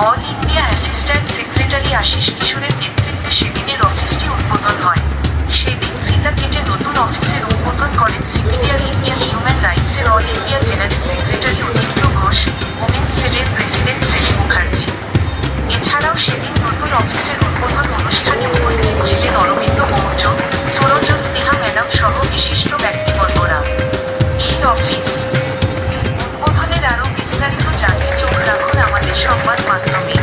All India assistant secretary Ashis কিশোরের নেতৃত্বে সেদিনের অফিসটি উদ্বোধন হয়। সেদিন ফিতা কেটে নতুন অফিসের উদ্বোধন করেন সিপিডিআর ইন্ডিয়া হিউম্যান রাইটসের all India general secretary Anindya Ghosh, women's সেলের প্রেসিডেন্ট সেলি মুখার্জি। এছাড়াও সেদিন নতুন অফিসের উদ্বোধন অনুষ্ঠানে উপস্থিত ছিলেন অরবিন্দ মৌর্য, সরোজ স্নেহা ম্যাডাম সহ বিশিষ্ট ব্যক্তিবর্গরা। এই অফিস উদ্বোধনের আরও বিস্তারিত জানতে চোখ রাখুন আমাদের সংবাদ মাধ্যমে।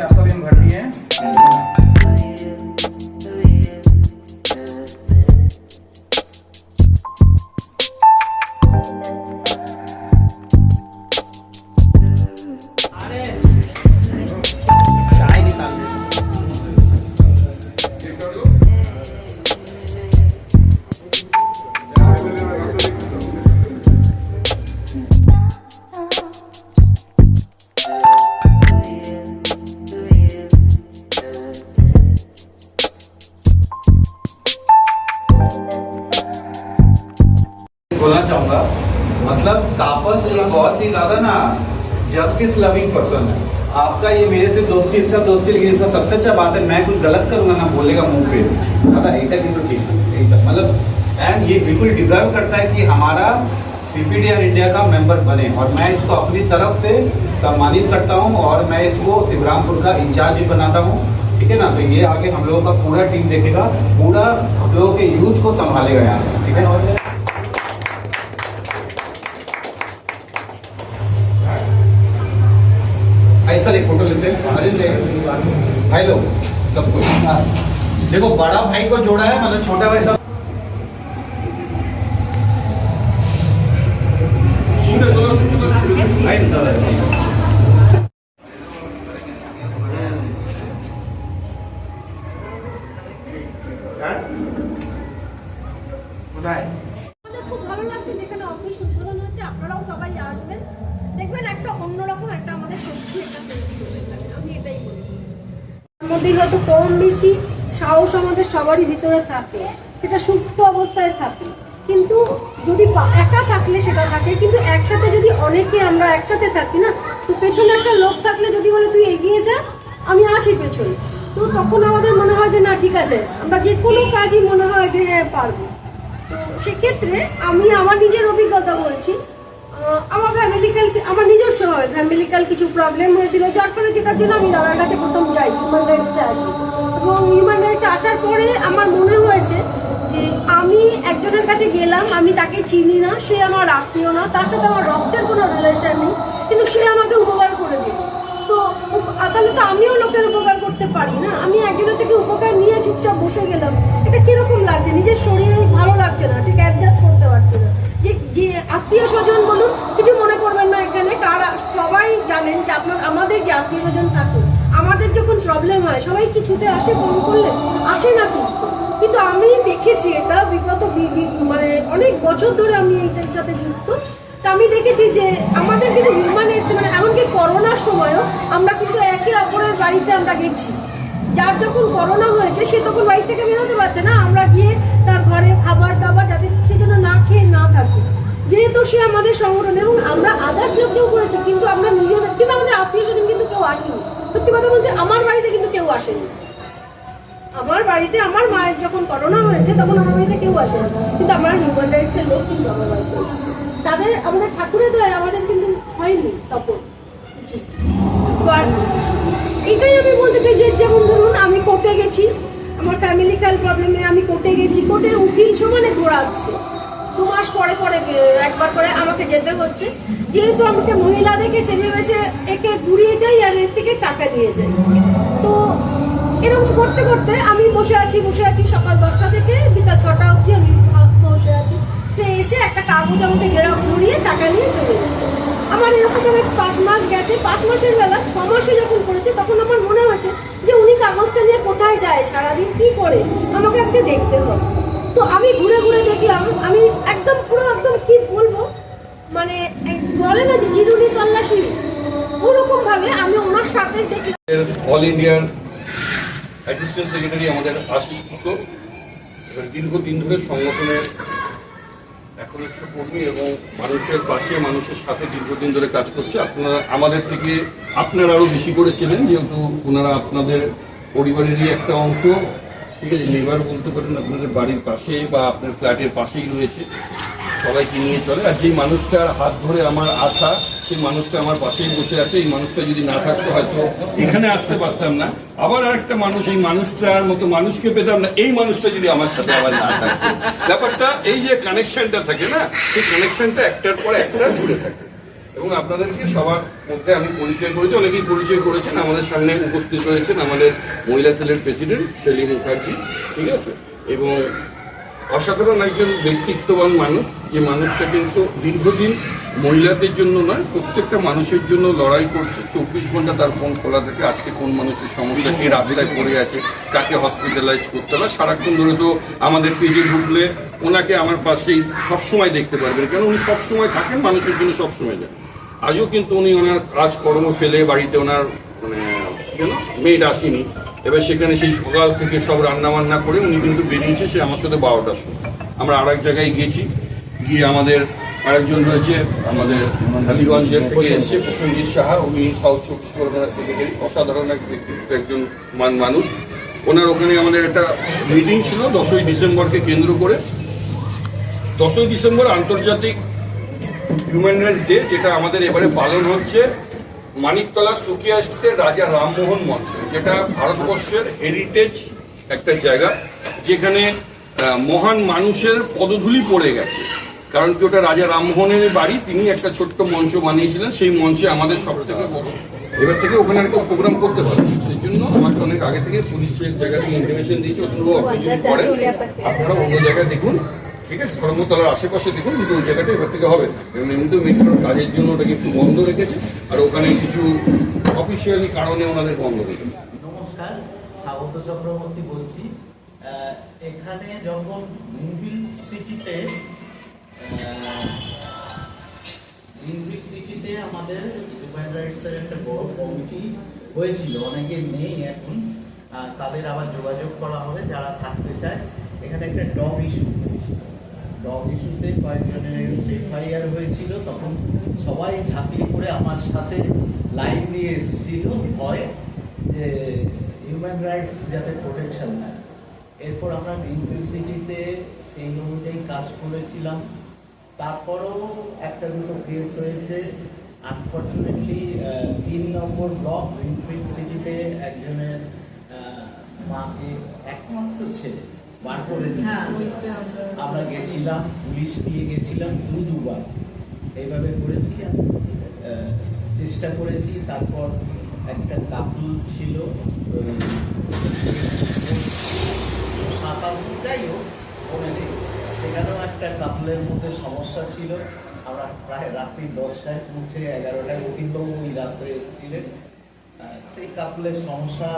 आपका भी भर दिए हैं। बोलना चाहूंगा, मतलब तापस एक बहुत ही ज्यादा ना जस्टिस लविंग पर्सन है। आपका ये मेरे से दोस्ती, इसका दोस्ती, लेकिन इसका सबसे अच्छा बात है मैं कुछ गलत करूंगा ना बोलेगा मुंह पे दादा एक तो ठीक है, मतलब एंड ये बिल्कुल डिजर्व करता है कि हमारा सीपीडीआर इंडिया का मेंबर बने और मैं इसको अपनी तरफ से सम्मानित करता हूँ और मैं इसको शिवरामपुर का इंचार्ज भी बनाता हूँ। ठीक है ना, तो ये आगे हम लोगों का पूरा टीम देखेगा, पूरा हम लोगों के यूथ को संभालेगा यहाँ। ठीक है, सर एक फोटो लेते हैं भाई लोग सबको। देखो बड़ा भाई को जोड़ा है, मतलब छोटा भाई सब খুব ভালো লাগছে যেখানে অফিস উদ্বোধন হচ্ছে, আপনারাও সবাই আসবেন, দেখবেন একটা অন্যরকম একটা আমাদের শক্তি একটা তৈরি করবে। আমি এটাই বলি, মধ্যে হয়তো কম বেশি সাহস আমাদের সবারই ভিতরে থাকে, সেটা সুপ্ত অবস্থায় থাকে, কিন্তু যদি একা থাকলে সেটা থাকে, কিন্তু একসাথে যদি অনেকে আমরা একসাথে থাকি না, তো পেছনে একটা লোক থাকলে যদি বলে তুই এগিয়ে যা আমি আছি পেছনে, তো তখন আমাদের মনে হয় যে না ঠিক আছে, আমরা যে কোনো কাজই মনে হয় যে হ্যাঁ পারবো। সেক্ষেত্রে আমি আমার নিজের অভিজ্ঞতা বলছি। আমার নিজস্ব ফ্যামিলিক্যাল কিছু প্রবলেম হয়েছিল, যার ফলে যেটার জন্য আমি দাদার কাছে প্রথম যাই, হিউম্যান রাইটসে আসি। এবং হিউম্যান রাইটসে আসার পরে আমার মনে হয়েছে যে আমি একজনের কাছে গেলাম, আমি তাকে চিনি না, সে আমার আত্মীয় না, তার সাথে আমার রক্তের কোনো রিলেশন নেই, কিন্তু সে আমাকে উপকার করে দিল। তো তাহলে তো আমিও লোকের উপকার করতে পারি না? আমি একজনের থেকে উপকার নিয়ে চুপচাপ বসে গেলাম, এটা কিরকম লাগছে? নিজের শরীরে ভালো লাগছে না, ঠিক অ্যাডজাস্ট করতে পারছে না। যে আত্মীয় স্বজন বলুন, কিছু মনে করবেন না, এখানে কারা সবাই জানেন যে আমাদের যে আত্মীয় স্বজন থাকে, আমাদের যখন প্রবলেম হয় সবাই কি ছুটে আসে ফোন করলে? আসে না কিন্তু আমি দেখেছি এটা বিগত মানে অনেক বছর ধরে আমি এইটার সাথে যুক্ত। তা আমি দেখেছি যে আমাদের কিন্তু হিউম্যান রাইটস, মানে এমনকি করোনার সময়ও আমরা কিন্তু একে অপরের বাড়িতে আমরা গেছি। যার যখন করোনা হয়েছে সে তখন বাড়ি থেকে বেরোতে পারছে না, আমরা গিয়ে তার ঘরে খাবার দাবার যাতে সে যেন না খেয়ে না থাকে, যেহেতু সে আমাদের সংগঠন, এবং আমরা আদার্স লোককেও করেছি, কিন্তু আমরা নিজেদের, কিন্তু আমাদের আত্মীয় স্বজন কিন্তু কেউ আসেনি। সত্যি কথা বলতে আমার বাড়িতে কিন্তু কেউ আসেনি। আমার বাড়িতে আমার মায়ের যখন করোনা হয়েছে তখন আমার বাড়িতে কেউ আসেনি, কিন্তু আমরা হিউম্যান রাইটসের লোক কিন্তু আমার বাড়িতে এসেছি। তাদের আমাদের ঠাকুরের দয়া আমাদের কিন্তু হয়নি তখন কিছু। এটাই আমি বলতে চাই যে যেমন ধরুন আমি কোর্টে গেছি, আমার ফ্যামিলিক্যাল প্রবলেমে আমি কোর্টে গেছি, কোর্টে উকিল সমানে ঘোরাচ্ছে, 2 মাস পরে পরে একবার করে আমাকে যেতে হচ্ছে, যেহেতু আমাকে মহিলা দেখেছে ভেবেছে একে ঘুরিয়ে যাই আর এর থেকে টাকা নিয়ে যাই। তো এরকম করতে করতে আমি বসে আছি সকাল 10টা থেকে বিকাল 6টা অবধি আমি বসে আছি। সে এসে একটা কাগজ আমাকে জেরক্স করিয়ে টাকা নিয়ে চলে যায়। আমার এরকম 5 মাস গেছে, 5 মাসের বেলা 6 মাসে যখন করেছে তখন আমার মনে হয়েছে যে উনি কাগজটা নিয়ে কোথায় যায়, সারাদিন কি করে, আমাকে আজকে দেখতে হবে। তো আমি ঘুরে ঘুরে দেখলাম, আমি একদম কি বলবো, মানে বলে না যে চিরুনি তল্লাশি, ওরকম ভাবে আমি ওনার সাথে দেখলাম। অল ইন্ডিয়ার অ্যাসিস্ট্যান্ট সেক্রেটারি আমাদের আশিস কিশোর, এবার দীর্ঘদিন ধরে সংগঠনের একনিষ্ঠ কর্মী এবং মানুষের পাশে মানুষের সাথে দীর্ঘদিন ধরে কাজ করছে। আপনারা আমাদের থেকে আপনারা আরও বেশি করে চেনেন, যেহেতু ওনারা আপনাদের পরিবারেরই একটা অংশ, ঠিক আছে, নেবার বলতে পারেন, আপনাদের বাড়ির পাশে বা আপনার ফ্ল্যাটের পাশেই রয়েছে, সবাইকে নিয়ে চলে। আর যেই মানুষটার হাত ধরে আমার আসা, সেই মানুষটা আমার পাশেই বসে আছে। এই মানুষটা যদি না থাকতো হয়তো এখানে আসতে পারতাম না। আবার আরেকটা মানুষ, এই মানুষটার মতো মানুষকে পেতাম না, এই মানুষটা যদি আমার সাথে আবার না থাকতো। ব্যাপারটা এই যে কানেকশনটা থাকে না, সেই কানেকশনটা একটার পর একটা জুড়ে থাকে। এবং আপনাদেরকে সবার মধ্যে আমি পরিচয় করেছি, অনেকেই পরিচয় করেছেন। আমাদের সামনে উপস্থিত রয়েছেন আমাদের মহিলা সেলের প্রেসিডেন্ট শেলি মুখার্জি, ঠিক আছে, এবং অসাধারণ একজন ব্যক্তিত্ববান মানুষ, যে মানুষটা কিন্তু দীর্ঘদিন মহিলাদের জন্য নয়, প্রত্যেকটা মানুষের জন্য লড়াই করছে। 24 ঘন্টা তার ফোন খোলা থাকে, আজকে কোন মানুষের সমস্যা, কে রাস্তায় পড়ে আছে, কাকে হসপিটালাইজ করতে হবে। সারাক্ষণ ধরে তো আমাদের পেজে ঢুকলে ওনাকে আমার পাশেই সবসময় দেখতে পারবেন, কেন উনি সবসময় থাকেন, মানুষের জন্য সবসময় যান। আজও কিন্তু উনি ওনার কাজকর্ম ফেলে বাড়িতে ওনার মেয়েটা আসেনি, এবার সেখানে সেই সকাল থেকে সব রান্না বান্না করে উনি কিন্তু বেরিয়েছে, সে আমার সাথে 12টার সময়। আমরা আরেক জায়গায় গিয়েছি, গিয়ে আমাদের আরেকজন রয়েছে আমাদের হালিগঞ্জের থেকে এসছে প্রসেনজিৎ সাহা, উনি সাউথ 24 পরগনার সেক্রেটারি, অসাধারণ এক ব্যক্তিত্ব, একজন মানুষ। ওনার ওখানে আমাদের একটা মিটিং ছিল 10ই ডিসেম্বরকে কেন্দ্র করে। 10ই ডিসেম্বর আন্তর্জাতিক হিউম্যান রাইটস ডে, যেটা আমাদের এবারে পালন হচ্ছে মানিকতলা সুকিয়া স্ট্রিটের রাজা রামমোহন মঞ্চ, যেটা ভারতবর্ষের হেরিটেজ একটা জায়গা, যেখানে মহান মানুষের পদধূলি পড়ে গেছে। কারণ কি, ওটা রাজা রামমোহনের বাড়ি, তিনি একটা ছোট্ট মঞ্চ বানিয়েছিলেন, সেই মঞ্চে আমাদের সব থেকে এবার থেকে ওখানে একটা প্রোগ্রাম করতে পারে। সেই জন্য আমাকে অনেক আগে থেকে পুলিশ জায়গাতে ইনফরমেশন দিয়েছে, ওগুলো আপনি যদি করেন আপনারা অন্য জায়গায় দেখুন, ঠিক আছে, ধর্মতলার আশেপাশে দেখুন, কিন্তু ওই জায়গাটা এবার থেকে হবে। এবং এমনিতেও মেট্রোর কাজের জন্য ওটাকে একটু বন্ধ রেখেছে, আর ওখানে কিছু অফিসিয়ালি কারণে ওনাদের বন্ধ রেখেছে। নমস্কার, স্বাগত চক্রবর্তী বলছি। এখানে যখন গ্রিনভিল সিটিতে আমাদের হিউম্যান রাইটসের একটা বড় কমিটি হয়েছিল, অনেকে নেই এখন, তাদের আবার যোগাযোগ করা হবে যারা থাকতে চায়। এখানে একটা ডগ ইস্যুতে কয়েকজনের এফআইআর হয়েছিল, তখন সবাই ঝাঁপিয়ে পড়ে আমার সাথে লাইন দিয়ে এসেছিল, ভয় যে হিউম্যান রাইটস যাতে প্রোটেকশন নেয়। এরপর আমরা গ্রিনভিল সিটিতে সেই অনুযায়ী কাজ করেছিলাম। তারপরেও একটা দুটো কেস হয়েছে। আনফর্চুনেটলি 3 নম্বর ব্লক গ্রিনফিল্ড সিটিতে একজনের মাকে, একমাত্র ছেলে, বার করে দিয়েছে। আমরা গেছিলাম, পুলিশ দিয়ে গেছিলাম দুবার, এইভাবে করেছি, চেষ্টা করেছি। তারপর একটা কাপল ছিল, যাই হোক ওখানে, সেখানেও একটা কাপলের মধ্যে সমস্যা ছিল। আমরা প্রায় রাত্রি 10টায় পৌঁছে 11টায় উকিলবাবু ওই রাত্রে এসেছিলেন। সেই কাপলের সমস্যা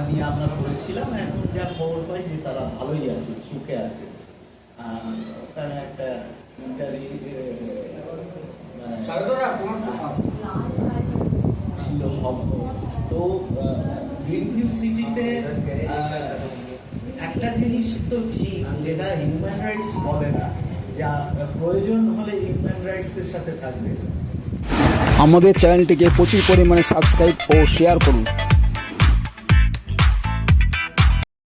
নিয়ে আমরা করেছিলাম। এখন যা খবর পাই যে তারা ভালোই আছে, সুখে আছে। ওখানে একটা ছিল ভগ্ন। তো গ্রিনফিল্ড সিটিতে একটা জিনিস তো ঠিক, যেটা হিউম্যান রাইটস বলে না, যা প্রয়োজন হলে হিউম্যান রাইটসের সাথে থাকবে। আমাদের চ্যানেলটিকে প্রচুর পরিমাণে সাবস্ক্রাইব ও শেয়ার করুন।